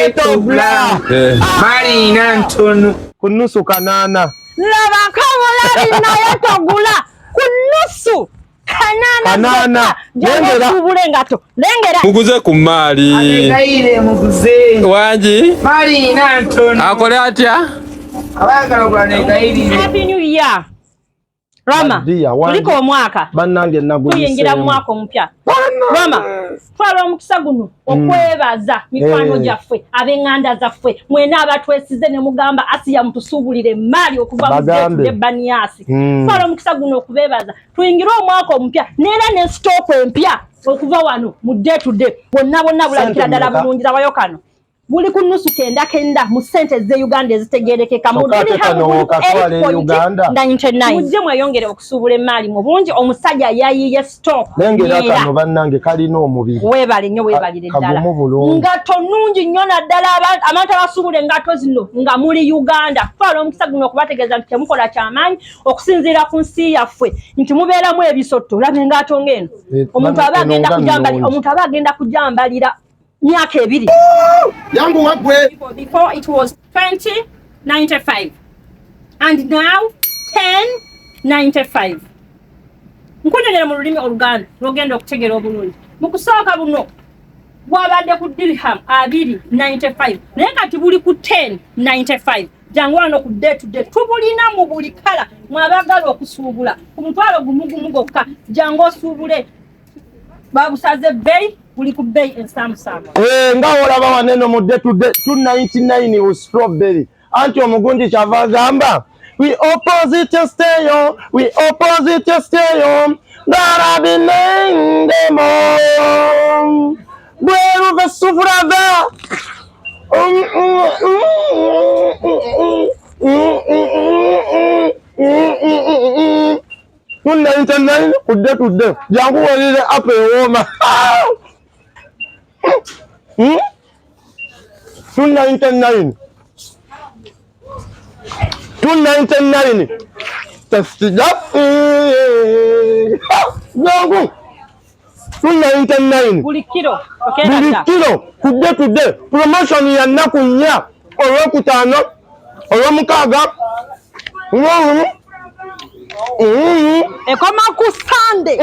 Ghetto Black. Marina ntono. Kunusu kanana. Laba kamola naye togula. Kunusu. Kanana. Lengera. Subulengato. Lengera. Muguze ku mali. Agegaire muguze. Wanji. Marina ntono. Akole atya? Abagala bwanegaire. Happy New Year. Rama, kuliko omwaka bannange nagulise tuyingira mu mwaka omupya. Rama, twala omukisa guno okwebaza mikwano gyaffe ab'enganda zaffe mwena abatwesize ne mugamba Asiya mutusubulire mali okuva mu zetu ne Baniasi. Twala omukisa guno okubebaza tuyingira omwaka omupya neera ne stock empya okuva wano mu day to day bonna bulabikira ddala bulungi abayokano. Buli kunusu kenda mu sente ze Uganda ezitegerekeka mu Uganda 99 mujje mweyongere okusubula emali mu bungi omusajja yayiye stock lengera kano bannange kalina omubiri webale nnyo webalire ddala ngato nungi nnyo naddala abantu abasubula engato zino nga muli Uganda twala omukisa guno okubategeeza nti temukola kyamaanyi okusinziira ku nsi yaffe nti mubeeramu ebisotto olaba engato ng'eno omuntu aba agenda kujambalira myaka ebiri yangu wagwe. Before it was 2095 and now 1095. Nkunyonyera mu lulimi Oluganda lwogenda okutegeera obulungi mu kusooka buno bwabadde ku dirham 295 naye kati buli ku 1095 jangu wano ku day to day tubulina mu buli kala mwabagala okusuubula ku mutwalo gumugumu gokka jangu osuubule babusaze bei buli ku bei ensamusamu nga olaba waneno mu day to day 299 with strawberry anti omugundi kyava gamba we opposite stay on gotta be named them bweru vesufrava 299 ku day to day jangu walire up ewoma 299 testida jangu 299 buli kilo ku day to day promotion ya nnaku 4 olwokutaano olwomukaaga ekoma ku Sunday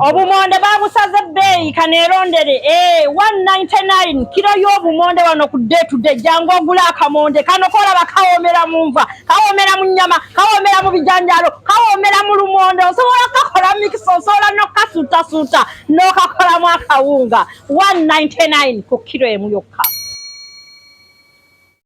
obumonde babusaze bei kanerondere 199 kilo y'obumonde wano ku day to day jangu ogula akamonde kano kolaba kawomera mu nva kawomera mu nyama kawomera mu bijanjalo kawomera mu lumonde osobola kakola mix osobola nokasuuta n'okakola mu akawunga 199 ku kilo emu yokka